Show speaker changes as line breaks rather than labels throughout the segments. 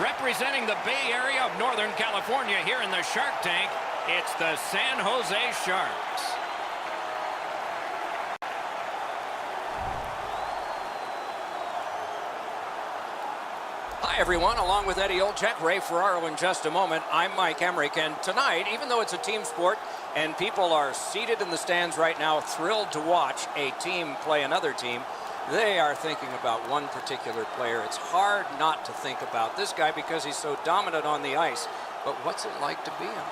Representing the Bay Area of Northern California here in the Shark Tank, it's the San Jose Sharks. Hi, everyone. Along with Eddie Olczyk, Ray Ferraro in just a moment, I'm Mike Emmerich. And tonight, even though it's a team sport and people are seated in the stands right now, thrilled to watch a team play another team, they are thinking about one particular player. It's hard not to think about this guy because he's so dominant on the ice. But what's it like to be him?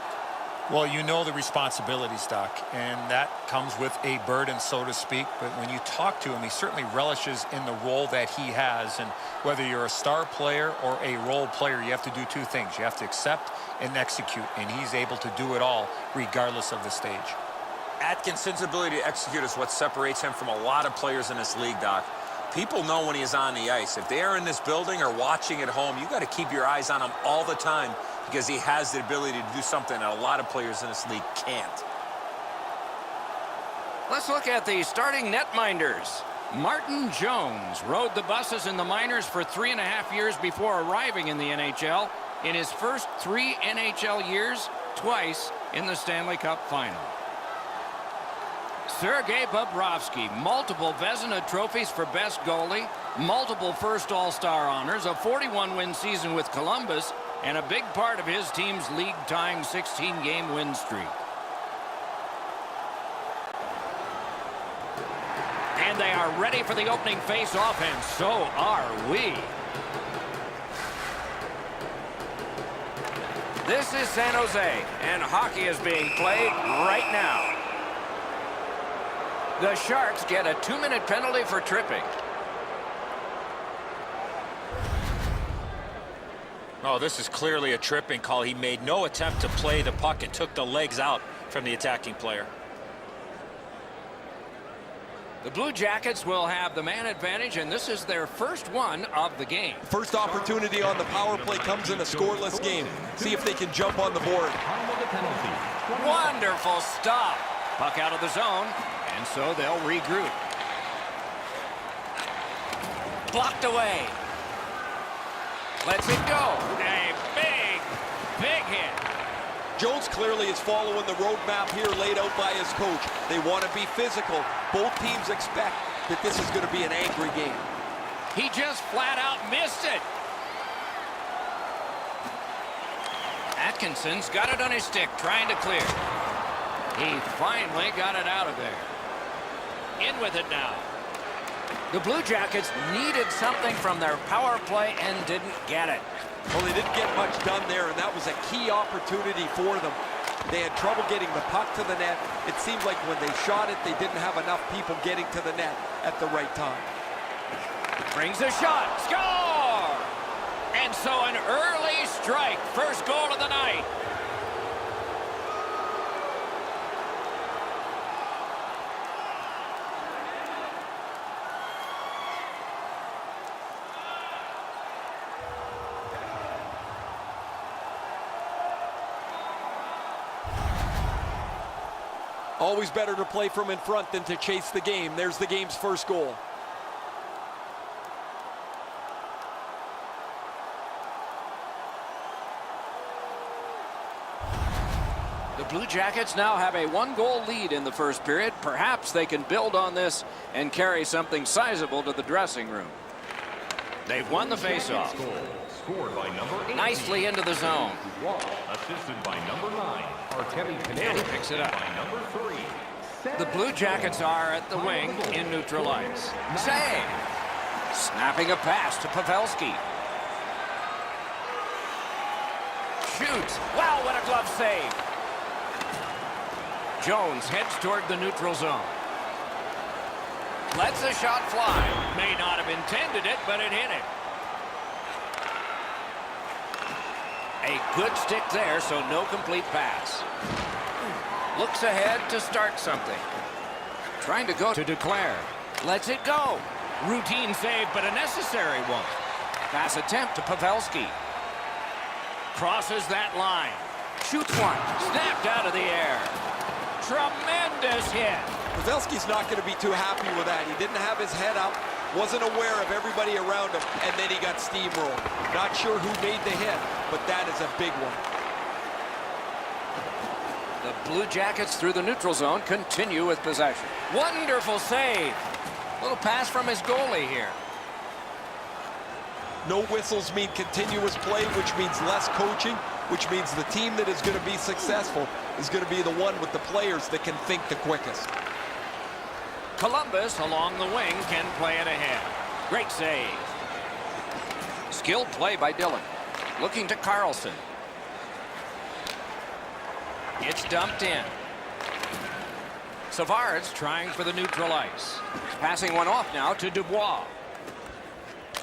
Well, you know the responsibilities, Doc, and that comes with a burden, so to speak. But when you talk to him, he certainly relishes in the role that he has. And whether you're a star player or a role player, you have to do two things. You have to accept and execute, and he's able to do it all regardless of the stage.
Atkinson's ability to execute is what separates him from a lot of players in this league, Doc. People know when he's on the ice. If they are in this building or watching at home, you got to keep your eyes on him all the time because he has the ability to do something that a lot of players in this league can't.
Let's look at the starting netminders. Martin Jones rode the buses in the minors for 3.5 years before arriving in the NHL. In his first 3 NHL years, twice in the Stanley Cup final. Sergei Bobrovsky, multiple Vezina trophies for best goalie, multiple first All-Star honors, a 41-win season with Columbus, and a big part of his team's league-tying 16-game win streak. And they are ready for the opening face-off, and so are we. This is San Jose, and hockey is being played right now. The Sharks get a 2-minute penalty for tripping.
Oh, this is clearly a tripping call. He made no attempt to play the puck and took the legs out from the attacking player.
The Blue Jackets will have the man advantage, and this is their first one of the game.
First opportunity on the power play comes in a scoreless game. See if they can jump on the board.
Wonderful stop. Puck out of the zone, and so they'll regroup. Blocked away. Lets it go. A big hit.
Jones clearly is following the roadmap here laid out by his coach. They want to be physical. Both teams expect that this is going to be an angry game.
He just flat out missed it. Atkinson's got it on his stick, trying to clear. He finally got it out of there. In with it now. The Blue Jackets needed something from their power play and didn't get it.
Well, they didn't get much done there, and that was a key opportunity for them. They had trouble getting the puck to the net. It seemed like when they shot it, they didn't have enough people getting to the net at the right time.
Brings a shot. Score! And so an early strike. First goal of the night.
Always better to play from in front than to chase the game. There's the game's first goal.
The Blue Jackets now have a 1-goal lead in the first period. Perhaps they can build on this and carry something sizable to the dressing room. They've won the faceoff.
Scored by number 18.
Nicely into the zone.
Assisted by number 9.
And he picks it up.
By number 3.
The Blue Jackets are at the wing in neutral ice. Save! Snapping a pass to Pavelski. Shoots. Wow, what a glove save. Jones heads toward the neutral zone. Lets the shot fly. May not have intended it, but it hit him. A good stick there, so no complete pass. Looks ahead to start something. Trying to go to Declare. Lets it go. Routine save, but a necessary one. Pass attempt to Pavelski. Crosses that line. Shoots one. Snapped out of the air. Tremendous hit.
Pavelski's not going to be too happy with that. He didn't have his head up. Wasn't aware of everybody around him, and then he got steamrolled. Not sure who made the hit, but that is a big one.
The Blue Jackets through the neutral zone continue with possession. Wonderful save. Little pass from his goalie here.
No whistles mean continuous play, which means less coaching, which means the team that is going to be successful is going to be the one with the players that can think the quickest.
Columbus along the wing can play it ahead. Great save. Skilled play by Dillon. Looking to Carlson. It's dumped in. Savard's trying for the neutral ice. Passing one off now to Dubois.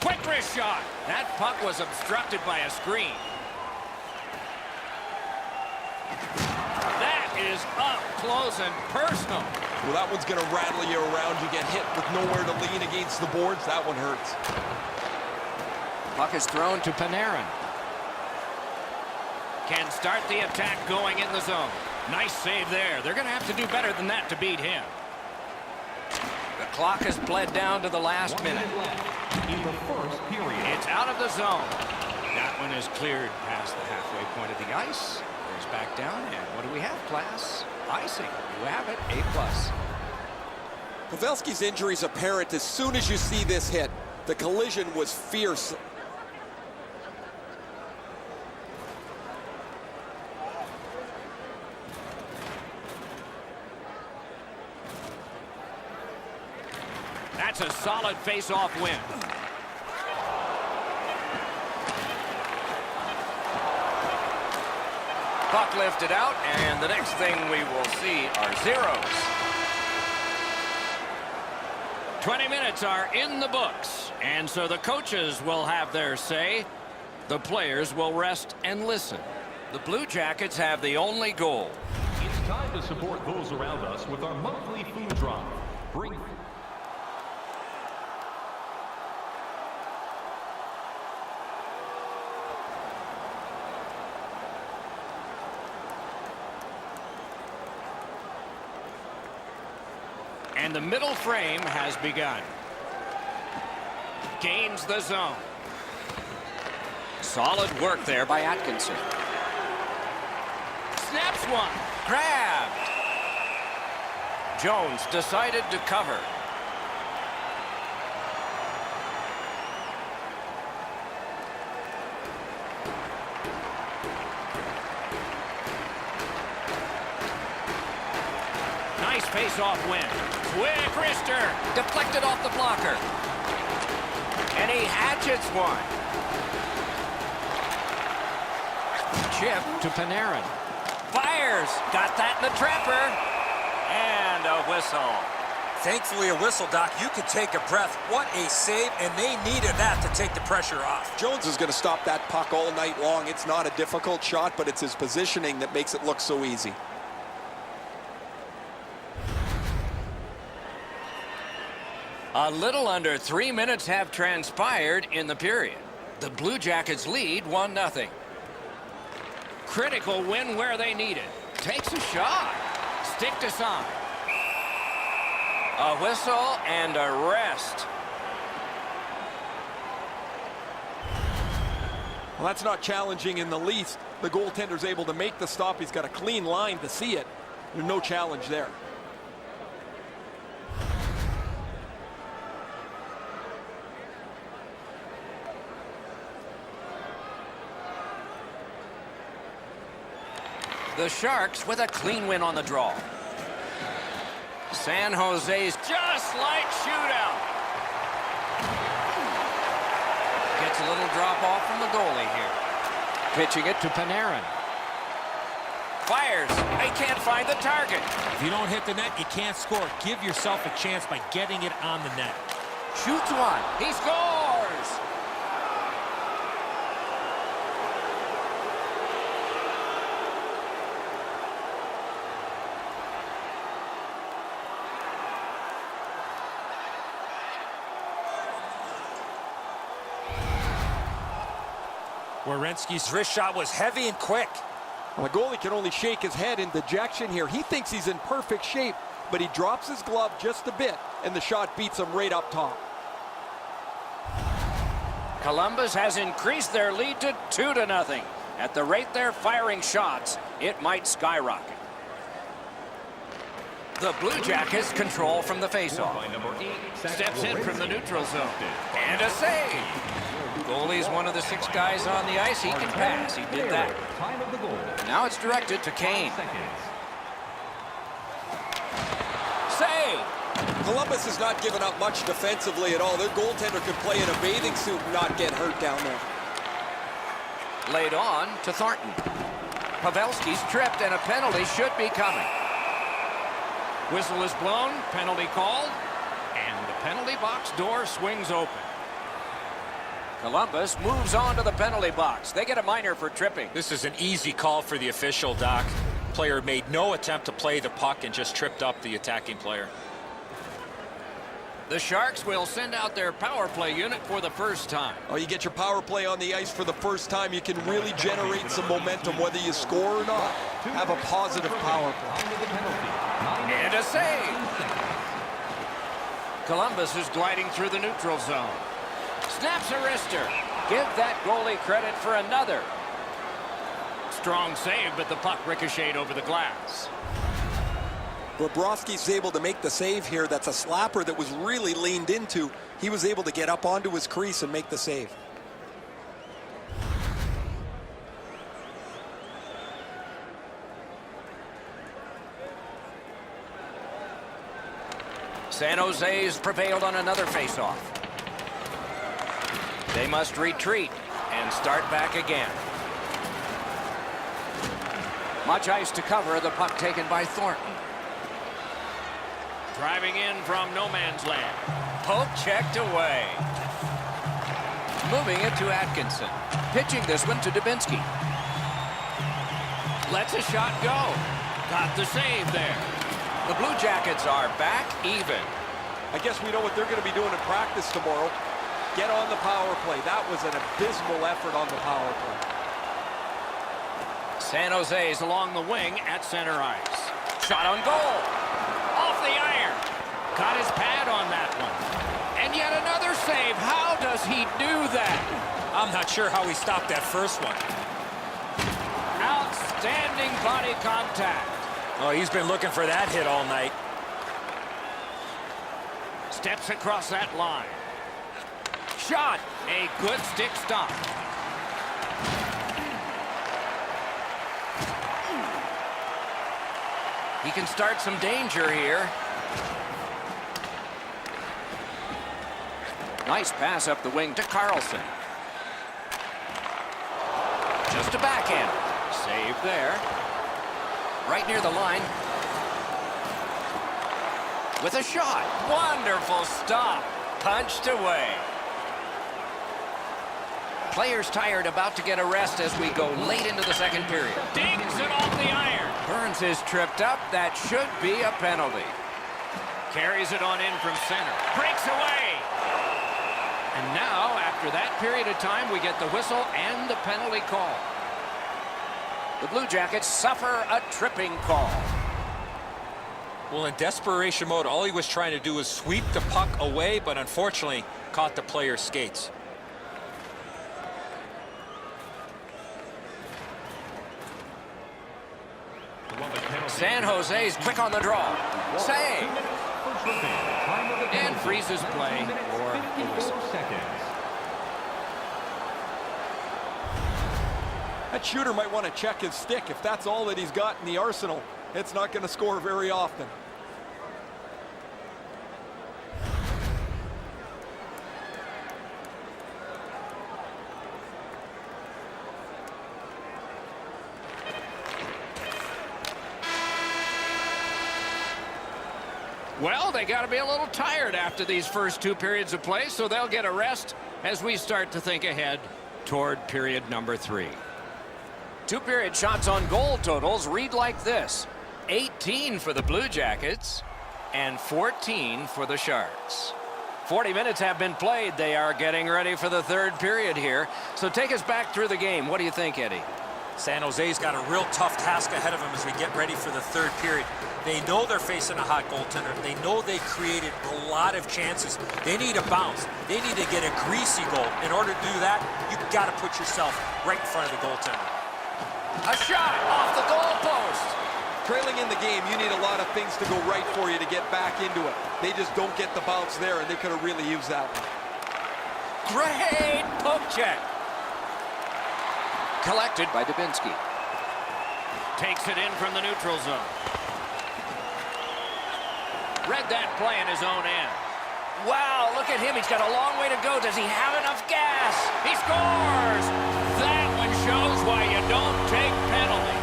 Quick wrist shot. That puck was obstructed by a screen. That is up close and personal.
Well, that one's going to rattle you around. You get hit with nowhere to lean against the boards. That one hurts.
Puck is thrown to Panarin. Can start the attack going in the zone. Nice save there. They're going to have to do better than that to beat him. The clock has bled down to the last minute.
In the first period.
It's out of the zone. That one is cleared past the halfway point of the ice. Goes back down, and what do we have, class? Icing. You have it, A+.
Pavelski's injury is apparent as soon as you see this hit. The collision was fierce.
That's a solid face-off win. Puck lifted out, and the next thing we will see are zeros. 20 minutes are in the books, and so the coaches will have their say. The players will rest and listen. The Blue Jackets have the only goal.
It's time to support those around us with our monthly food drive. Bring
And the middle frame has begun. Gains the zone. Solid work there by Atkinson. Snaps one. Grabbed. Jones decided to cover. Nice face-off win. Quick wrister. Deflected off the blocker. And he hatchets one. Chip to Panarin. Fires. Got that in the trapper. And a whistle.
Thankfully, a whistle, Doc. You could take a breath. What a save, and they needed that to take the pressure off.
Jones is going to stop that puck all night long. It's not a difficult shot, but it's his positioning that makes it look so easy.
A little under 3 minutes have transpired in the period. The Blue Jackets lead 1-0. Critical win where they need it. Takes a shot. Stick to side. A whistle and a rest.
Well, that's not challenging in the least. The goaltender's able to make the stop. He's got a clean line to see it. There's no challenge there.
The Sharks with a clean win on the draw. San Jose's just like shootout. Gets a little drop off from the goalie here. Pitching it to Panarin. Fires. They can't find the target.
If you don't hit the net, you can't score. Give yourself a chance by getting it on the net.
Shoots one. He scores.
Werenski's wrist shot was heavy and quick.
Well, the goalie can only shake his head in dejection here. He thinks he's in perfect shape, but he drops his glove just a bit, and the shot beats him right up top.
Columbus has increased their lead to 2-0. At the rate they're firing shots, it might skyrocket. The Blue Jackets control from the faceoff. Steps in from the neutral zone. And a save. Goalie's one of the 6 guys on the ice. He can pass. He did that. Now it's directed to Kane. Save.
Columbus has not given up much defensively at all. Their goaltender could play in a bathing suit and not get hurt down there.
Laid on to Thornton. Pavelski's tripped and a penalty should be coming. Whistle is blown, penalty called, and the penalty box door swings open. Columbus moves on to the penalty box. They get a minor for tripping.
This is an easy call for the official, Doc. Player made no attempt to play the puck and just tripped up the attacking player.
The Sharks will send out their power play unit for the first time.
Oh, you get your power play on the ice for the first time, you can really generate some momentum whether you score or not. Have a positive power play.
And a save. Columbus is gliding through the neutral zone. Snaps a wrister. Give that goalie credit for another. Strong save, but the puck ricocheted over the glass.
Bobrovsky's able to make the save here. That's a slapper that was really leaned into. He was able to get up onto his crease and make the save.
San Jose's prevailed on another faceoff. They must retreat and start back again. Much ice to cover, the puck taken by Thornton. Driving in from no man's land. Poke checked away. Moving it to Atkinson. Pitching this one to Dubinsky. Lets a shot go. Got the save there. The Blue Jackets are back even.
I guess we know what they're going to be doing in practice tomorrow. Get on the power play. That was an abysmal effort on the power play.
San Jose's along the wing at center ice. Shot on goal. Off the iron. Got his pad on that one. And yet another save. How does he do that?
I'm not sure how he stopped that first one.
Outstanding body contact.
Oh, he's been looking for that hit all night.
Steps across that line. Shot. A good stick stop. He can start some danger here. Nice pass up the wing to Carlson. Just a backhand. Save there. Right near the line. With a shot. Wonderful stop. Punched away. Players tired, about to get a rest as we go late into the second period. Dings it off the iron. Burns is tripped up. That should be a penalty. Carries it on in from center. Breaks away. And now, after that period of time, we get the whistle and the penalty call. The Blue Jackets suffer a tripping call.
Well, in desperation mode, all he was trying to do was sweep the puck away, but unfortunately caught the player's skates.
San Jose's quick on the draw. Save. And freezes play for the whistle.
That shooter might want to check his stick. If that's all that he's got in the arsenal, it's not going to score very often.
Well, they got to be a little tired after these first 2 periods of play, so they'll get a rest as we start to think ahead toward period number 3. 2-period shots on goal totals read like this: 18 for the Blue Jackets and 14 for the Sharks. 40 minutes have been played. They are getting ready for the 3rd period here. So take us back through the game. What do you think, Eddie?
San Jose's got a real tough task ahead of them as we get ready for the third period. They know they're facing a hot goaltender. They know they created a lot of chances. They need a bounce. They need to get a greasy goal. In order to do that, you've got to put yourself right in front of the goaltender.
A shot off the goal post.
Trailing in the game, you need a lot of things to go right for you to get back into it. They just don't get the bounce there, and they could have really used that one.
Great poke check. Collected by Dubinsky. Takes it in from the neutral zone. Read that play in his own end. Wow, look at him. He's got a long way to go. Does he have enough gas? He scores! That one shows why you don't take penalties.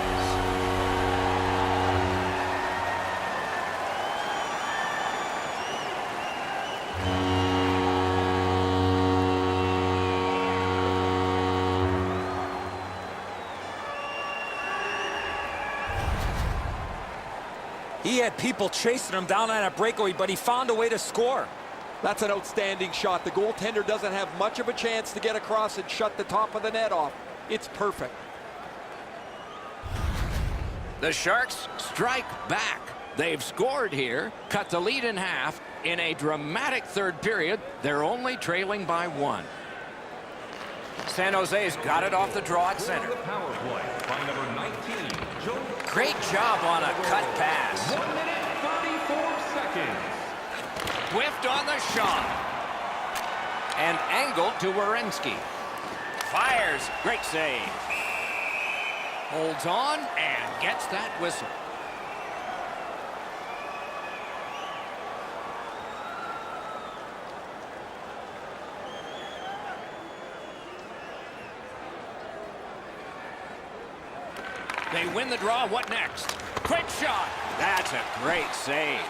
He had people chasing him down on a breakaway, but he found a way to score.
That's an outstanding shot. The goaltender doesn't have much of a chance to get across and shut the top of the net off. It's perfect.
The Sharks strike back. They've scored here, cut the lead in half. In a dramatic third period, they're only trailing by 1. San Jose's got it off the draw at center.
The power play by number 19, Joe.
Great job on a cut pass.
1 minute, 34 seconds.
Whiffed on the shot. And angled to Werenski. Fires. Great save. Holds on and gets that whistle. They win the draw. What next? Quick shot. That's a great save.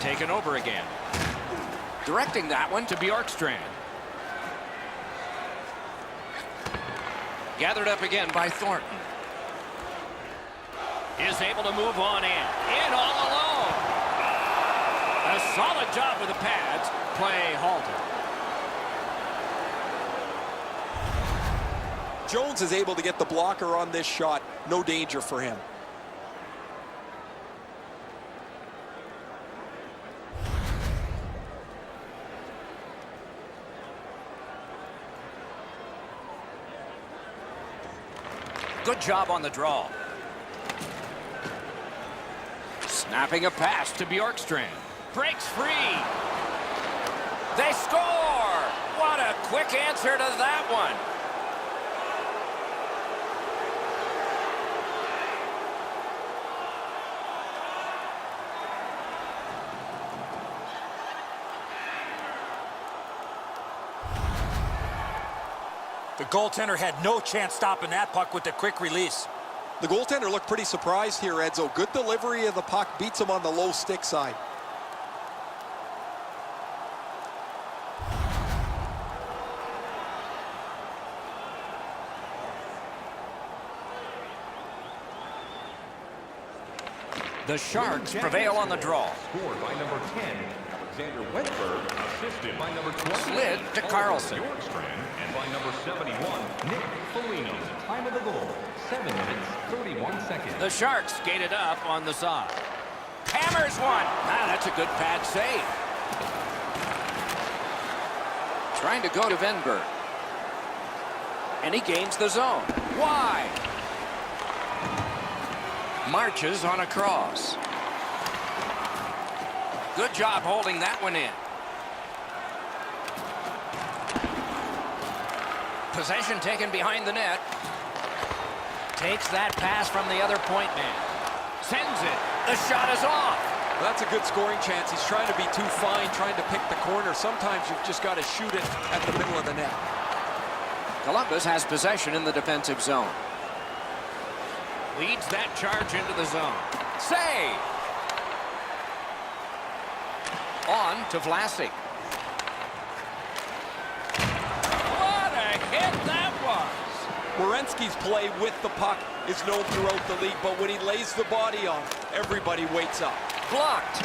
Taken over again. Directing that one to Bjorkstrand. Gathered up again by Thornton. Is able to move on in. In all alone. A solid job with the pads. Play halted.
Jones is able to get the blocker on this shot. No danger for him.
Good job on the draw. Snapping a pass to Bjorkstrand. Breaks free. They score! What a quick answer to that one.
The goaltender had no chance stopping that puck with the quick release.
The goaltender looked pretty surprised here, Edzo. Good delivery of the puck, beats him on the low stick side.
The Sharks prevail on the draw.
Scored by number 10, Alexander Wedberg, assisted by number 20,
Slid to Carlson.
Bjorkstrand, and by number 71, Nick Foligno. Time of the goal, 7 minutes, 31 seconds.
The Sharks skated up on the side. Hammers one. Ah, that's a good pad save. Trying to go to Venberg. And he gains the zone. Wide. Marches on a cross. Good job holding that one in. Possession taken behind the net. Takes that pass from the other point man. Sends it. The shot is off.
Well, that's a good scoring chance. He's trying to be too fine, trying to pick the corner. Sometimes you've just got to shoot it at the middle of the net.
Columbus has possession in the defensive zone. Leads that charge into the zone. Save! On to Vlasic. What a hit that was!
Werenski's play with the puck is known throughout the league, but when he lays the body on, everybody waits up.
Blocked.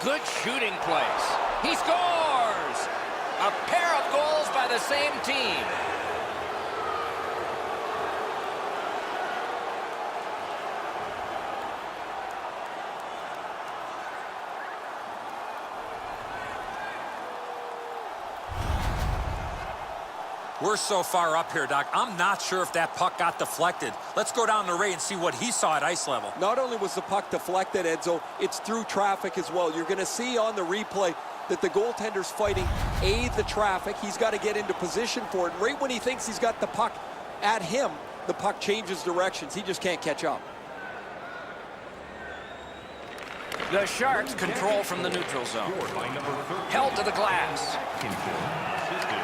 Good shooting place. He scores! A pair of goals by the same team.
We're so far up here, Doc. I'm not sure if that puck got deflected. Let's go down to Ray and see what he saw at ice level.
Not only was the puck deflected, Edzo, it's through traffic as well. You're going to see on the replay that the goaltender's fighting the traffic. He's got to get into position for it. And right when he thinks he's got the puck at him, the puck changes directions. He just can't catch up.
The Sharks control from the neutral zone. Held to the glass.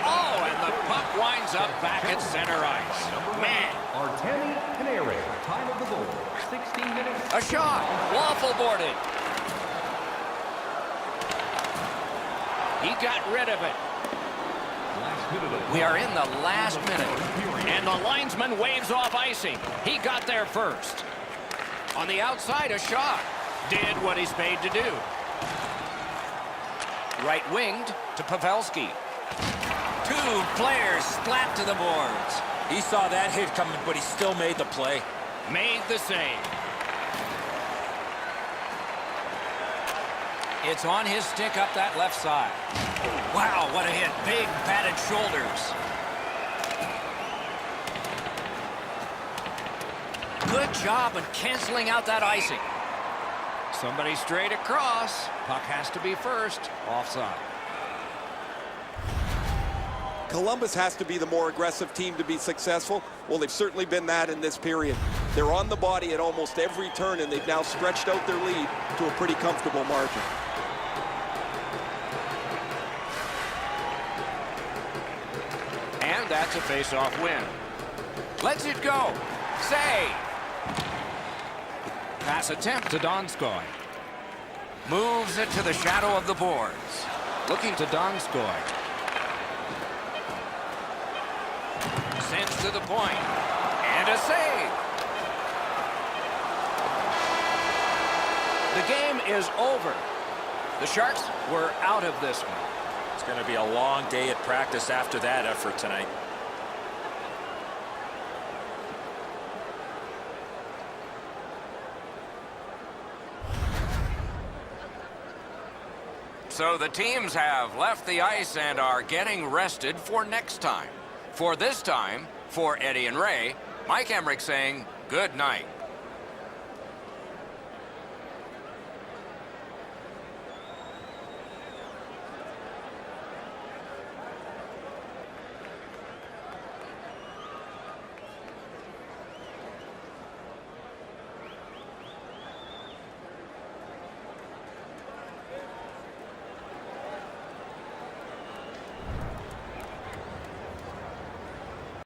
Oh, and the puck winds up back at center ice. Man.
Artemi Panarin, time of the goal, 16 minutes.
A shot. Waffle boarded. He got rid of it. We are in the last minute. And the linesman waves off icing. He got there first. On the outside, a shot. Did what he's paid to do. Right winged to Pavelski. Two players splat to the boards.
He saw that hit coming, but he still made the play.
Made the save. It's on his stick up that left side. Wow, what a hit. Big padded shoulders. Good job in canceling out that icing. Somebody straight across. Puck has to be first. Offside.
Columbus has to be the more aggressive team to be successful. Well, they've certainly been that in this period. They're on the body at almost every turn, and they've now stretched out their lead to a pretty comfortable margin.
And that's a face-off win. Lets it go. Save. Pass attempt to Donskoy. Moves it to the shadow of the boards. Looking to Donskoy. Sends to the point. And a save. The game is over. The Sharks were out of this one.
It's going to be a long day at practice after that effort tonight.
So the teams have left the ice and are getting rested for next time. For this time, for Eddie and Ray, Mike Emmerich saying good night.